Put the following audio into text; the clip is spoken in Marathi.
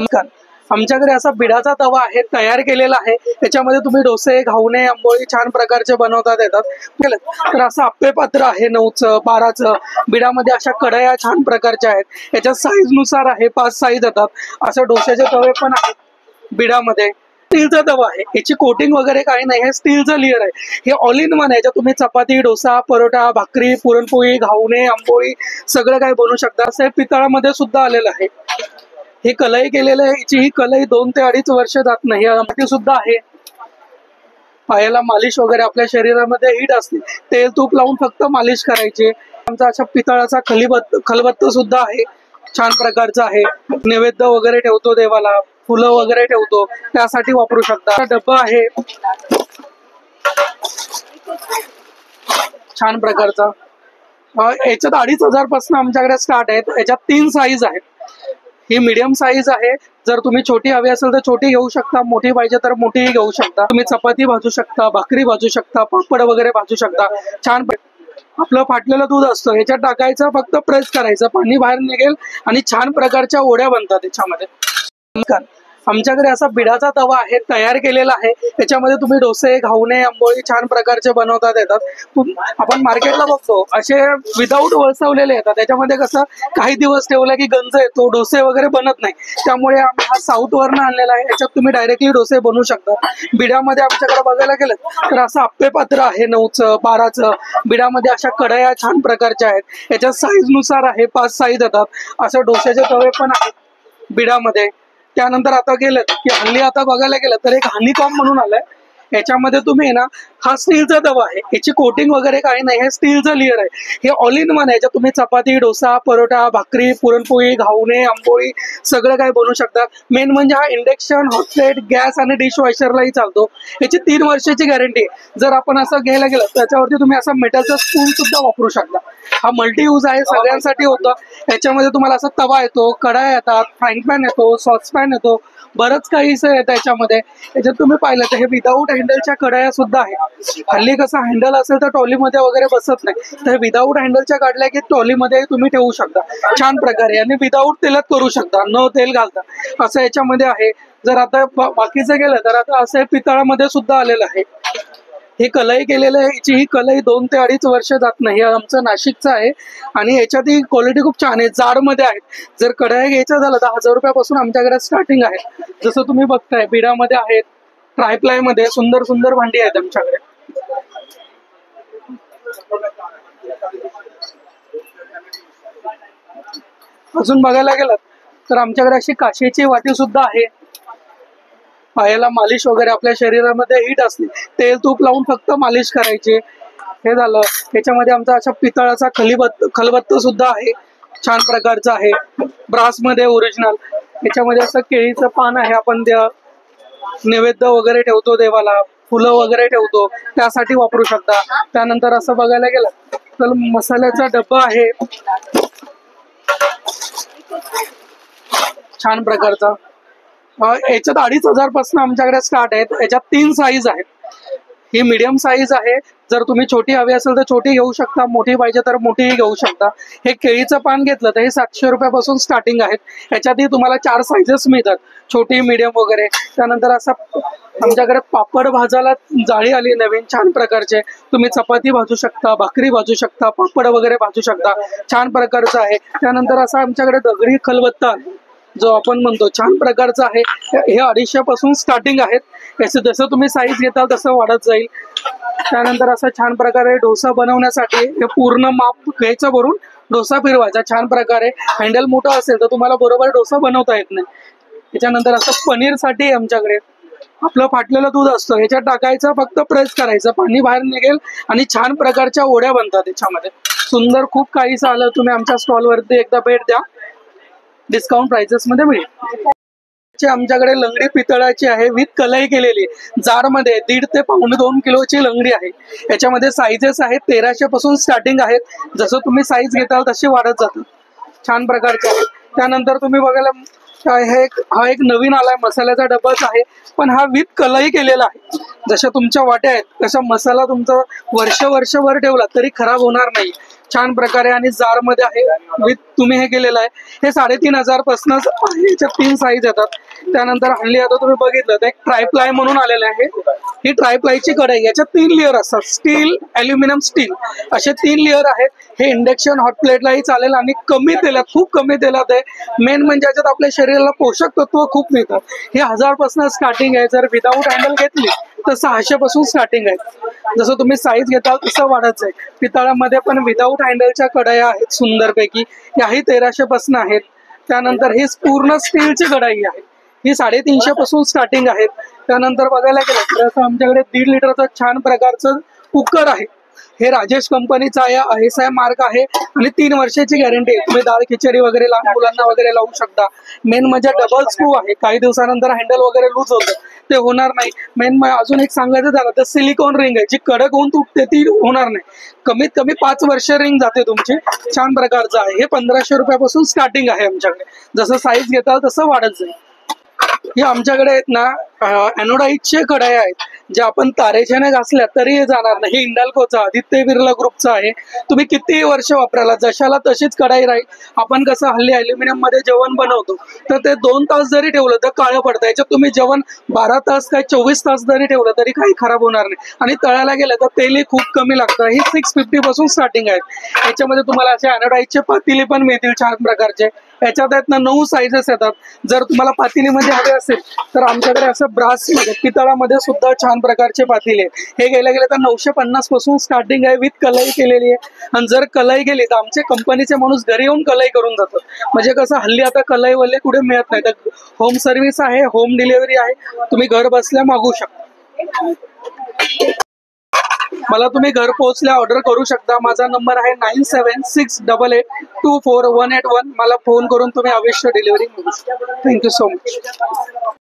नमस्कार. आमच्याकडे असा बिडाचा तवा आहे, तयार केलेला आहे. त्याच्यामध्ये तुम्ही डोसे, घावणे, आंबोळी छान प्रकारचे बनवतात येतात. केलं तर असं आप्पे पात्र आहे 9चं 12चं. बिडामध्ये अशा कढया छान प्रकारच्या आहेत. याच्या साईज नुसार आहे, 5 साईज येतात. असं डोश्याचे तवे पण आहेत बिडामध्ये. स्टीलचा तवा आहे, याची कोटिंग वगैरे काही नाही, हे स्टीलचं लेअर आहे. हे ऑल इन वन आहे. याच्यात तुम्ही चपाती, डोसा, परोठा, भाकरी, पुरणपोळी, घावणे, आंबोळी सगळं काही बनवू शकता. असं हे पितळामध्ये सुद्धा आलेलं आहे. हे कलई केलेलं आहे. याची ही कलई 2 ते 2.5 वर्ष जात नाही. माती सुद्धा आहे. पायाला मालिश वगैरे, आपल्या शरीरामध्ये हीट असते, तेल तूप लावून फक्त मालिश करायची. आमचा अशा पितळाचा खलबत्ता सुद्धा आहे, छान प्रकारचा आहे. नैवेद्य वगैरे ठेवतो देवाला, फुलं वगैरे ठेवतो, त्यासाठी वापरू शकता. डब्बा आहे छान प्रकारचा. याच्यात 2,500 पासून आमच्याकडे स्टार्ट आहेत. याच्यात 3 साईज आहेत. ही मीडियम साईज आहे. जर तुम्ही छोटी हवी असेल तर छोटी घेऊ शकता, मोठी पाहिजे तर मोठीही घेऊ शकता. तुम्ही चपाती भाजू शकता, भाकरी भाजू शकता, पापड वगैरे भाजू शकता. छान आपलं फाटलेलं दूध असतं, ह्याच्यात टाकायचं, फक्त प्रेस करायचं, पाणी बाहेर निघेल आणि छान प्रकारच्या ओढ्या बनतात त्याच्यामध्ये. आमच्याकडे असा बिडाचा तवा आहे, तयार केलेला आहे. त्याच्यामध्ये तुम्ही डोसे, घावणे, आंबोळी छान प्रकारचे बनवतात येतात. आपण मार्केटला बघतो असे विदाऊट वळसवलेले येतात. त्याच्यामध्ये कसं काही दिवस ठेवला की गंज येतो, डोसे वगैरे बनत नाही. त्यामुळे आम्ही हा साऊथ वरनं आणलेला आहे. याच्यात तुम्ही डायरेक्टली डोसे बनवू शकता. बिडामध्ये आमच्याकडे बघायला गेलं तर असं आप्पे पात्र आहे 9चं 12चं. बिडामध्ये अशा कढया छान प्रकारच्या आहेत. याच्यात साईज नुसार आहे, 5 साईज येतात. असं डोश्याचे तवे पण आहेत बिडामध्ये. त्यानंतर आता गेलं की हल्ली आता बघायला गेलं तर एक हनीकॉम म्हणून आलंय. याच्यामध्ये तुम्ही ना, हा स्टीलचा तवा आहे, याची कोटिंग वगैरे काही नाही, हे स्टीलचं लेअर आहे. हे ऑल इन वन आहे. याच्यात तुम्ही चपाती, डोसा, परोठा, भाकरी, पुरणपोळी, घावणे, आंबोळी सगळं काही बनवू शकता. मेन म्हणजे हा इंडक्शन, हॉटप्लेट, गॅस आणि डिशवॉशरलाही चालतो. याची 3 वर्षाची गॅरंटी आहे. जर आपण असं घ्यायला गेलं त्याच्यावरती तुम्ही असा मेटलचा स्पून सुद्धा वापरू शकता. हा मल्टी यूज आहे, सगळ्यांसाठी होतं. याच्यामध्ये तुम्हाला असा तवा येतो, कढाया येतात, फ्राईंग पॅन येतो, सॉसपॅन येतो, बरंच काही येतं याच्यामध्ये. याच्यात तुम्ही पाहिलं तर हे विदाऊट हँडलच्या कढया सुद्धा आहे. हल्ली कसं हँडल असेल तर ट्रॉलीमध्ये वगैरे बसत नाही, तर विदाऊट हँडलच्या काढल्या की ट्रॉलीमध्ये तुम्ही ठेवू शकता छान प्रकारे. आणि विदाऊट तेलात करू शकता, न तेल घालता, असं याच्यामध्ये आहे. जर आता बाकीचं गेलं तर आता असं पितळामध्ये सुद्धा आलेलं आहे. हे कलई केलेलं आहे. याची ही कलई 2 ते 2.5 वर्ष जात नाही. आमचं नाशिकचं आहे आणि याच्यात ही क्वालिटी खूप छान आहे, जाडमध्ये आहे. जर कढया घ्यायचं झालं तर 1000 रुपयापासून आमच्याकडे स्टार्टिंग आहे. जसं तुम्ही बघताय बिडामध्ये आहेत, ट्रायप्लाय मध्ये सुंदर सुंदर भांडी आहेत आमच्याकडे. अजून बघायला गेलं तर आमच्याकडे अशी काचेची वाटी सुद्धा आहे. पायाला मालिश वगैरे, आपल्या शरीरामध्ये हीट असते, तेल तूप लावून फक्त मालिश करायची. हे झालं. त्याच्यामध्ये आमचा अशा पितळाचा खलबत्ता सुद्धा आहे, छान प्रकारचा आहे, ब्रास मध्ये ओरिजिनल. याच्यामध्ये असं केळीचं पान आहे, आपण त्या नैवेद्य वगैरे ठेवतो देवाला, फुलं वगैरे ठेवतो, त्यासाठी वापरू शकता. त्यानंतर असं बघायला गेलं तर मसाल्याचा डब्बा आहे छान प्रकारचा. याच्यात 2,500 पासून आमच्याकडे स्टार्ट आहेत. याच्यात 3 साईज आहेत. ही मीडियम साईज आहे. जर तुम्ही छोटी हवी असेल तर छोटी घेऊ शकता, मोठी पाहिजे तर मोठीही घेऊ शकता. हे केळीचं पान घेतलं तर हे 700 रुपयापासून स्टार्टिंग आहेत. याच्यातही तुम्हाला 4 साईजेस मिळतात, छोटी, मीडियम वगैरे. त्यानंतर असा आमच्याकडे पापड भाजायला जाळी आली नवीन, छान प्रकारचे. तुम्ही चपाती भाजू शकता, भाकरी भाजू शकता, पापड वगैरे भाजू शकता, छान प्रकारचं आहे. त्यानंतर असा आमच्याकडे दगडी खलबत्ता आहे, जो आपण म्हणतो, छान प्रकारचा आहे. हे 250 पासून स्टार्टिंग आहेत. याचं जसं तुम्ही साईज घेताल तसं वाढत जाईल. त्यानंतर असं छान प्रकारे डोसा बनवण्यासाठी हे पूर्ण माप घ्यायचं, भरून डोसा फिरवायचा छान प्रकारे. हँडल मोठं असेल तर तुम्हाला बरोबर डोसा बनवता येत नाही. त्याच्यानंतर असं पनीरसाठी आमच्याकडे आपलं फाटलेलं दूध असतं, ह्याच्यात टाकायचं, फक्त प्रेस करायचं, पाणी बाहेर निघेल आणि छान प्रकारच्या ओढ्या बनतात त्याच्यामध्ये. सुंदर खूप काही आलं. तुम्ही आमच्या स्टॉलवरती एकदा भेट द्या, डिस्काउंट प्राइसेस मध्ये मिळेल. आमच्याकडे लंगडी पितळाची आहे, विथ कलई केलेली, जार मध्ये 1.5 ते 2.25 किलोची लंगडी आहे. याच्यामध्ये साईजेस आहेत, 1300 पासून स्टार्टिंग आहेत. जसं तुम्ही साईज घेताल तशी वाढत जातात, छान प्रकारचे आहेत. त्यानंतर तुम्ही बघायला हा एक नवीन आलाय मसाल्याचा डब्बाच आहे, पण हा विथ कलई केलेला आहे. जशा तुमच्या वाट्या आहेत तसा मसाला तुमचा वर्षभर ठेवला तरी खराब होणार नाही. छान प्रकारे आणि जार मध्ये आहे विथ तुम्ही हे केलेलं आहे. हे 3,500 पासूनच याच्यात 3 साईज येतात. त्यानंतर हल्ली आता तुम्ही बघितलं तर एक ट्रायप्लाय म्हणून आलेलं आहे. ही ट्रायप्लायची कढई, याच्यात 3 लेअर असतात, स्टील, अल्युमिनियम, स्टील असे 3 लेअर आहेत. हे इंडक्शन हॉट प्लेटलाही चालेल आणि कमी तेलात, खूप कमी तेलात आहे. मेन म्हणजे याच्यात आपल्या शरीराला पोषक तत्व खूप मिळतात. हे 1000 पासून स्टार्टिंग आहे. जर विदाऊट हँडल घेतली तर 600 पासून स्टार्टिंग आहे. जसं तुम्ही साईज घेताल तसं वाढत जाईल. पितळामध्ये पण विदाऊट हँडलच्या कढया आहेत सुंदरपैकी, याही 1300 पासून आहेत. त्यानंतर ही पूर्ण स्टीलची कढाई आहे, ही 350 पासून स्टार्टिंग आहेत. त्यानंतर बघायला गेलं तर असं आमच्याकडे 1.5 लिटरचं छान प्रकारचं कुकर आहे. हे राजेश कंपनीचा आहे, ISI मार्क आहे आणि 3 वर्षाची गॅरंटी आहे. तुम्ही डाळ खिचडी वगैरे लहान मुलांना वगैरे लावू शकता. मेन म्हणजे डबल स्क्रू आहे, काही दिवसानंतर हँडल वगैरे लूज होतं ते होणार नाही. मेन अजून एक सांगायचं झालं तर सिलिकॉन रिंग आहे, जी कडक होऊन तुटते ती होणार नाही. कमीत कमी 5 वर्ष रिंग जाते तुमची. छान प्रकारचं आहे. हे 1500 रुपयापासून स्टार्टिंग आहे आमच्याकडे. जसं साईज घेताल तसं वाढत जाईल. हे आमच्याकडे आहेत ना अॅनोडाईजचे कढया आहेत, जे आपण तारेच्याने घासल्या तरी जाणार नाही. हे इंडाल्कोचा, आदित्य बिर्ला ग्रुपचा आहे. तुम्ही कितीही वर्ष वापराला जशाला तशीच कढाई राहील. आपण कसं हल्ली अल्युमिनियम मध्ये जेवण बनवतो तर ते 2 तास जरी ठेवलं तर काळं पडतं. याच्यात तुम्ही जेवण 12 तास काय 24 तास जरी ठेवलं तरी काही खराब होणार नाही. आणि तळायला गेलं तर तेलही खूप कमी लागतं. ही 650 पासून स्टार्टिंग आहे. याच्यामध्ये तुम्हाला असे अॅनोडाईजचे पातेले पण मिळतील छान प्रकारचे. याच्यात आहेत ना 9 साईजेस येतात. जर तुम्हाला पातेलीमध्ये हवे असेल तर आमच्याकडे असं ब्रास मध्ये, पितळामध्ये सुद्धा छान प्रकारचे पातेले. हे गेले तर 950 पासून स्टार्टिंग आहे विथ कलई केलेली आहे. आणि जर कलई गेली तर आमच्या कंपनीचे माणूस घरी येऊन कलई करून जातात. म्हणजे कसं हल्ली आता कलई वल्ले कुठे मिळत नाही, तर होम सर्व्हिस आहे, होम डिलिव्हरी आहे. तुम्ही घर बसल्या मागू शकता. मला तुम्ही घर पोहोचल्या ऑर्डर करू शकता. माझा नंबर आहे 9768824181. मला फोन करून तुम्ही अवश्य डिलिव्हरी मागू शकता. Thank you so much.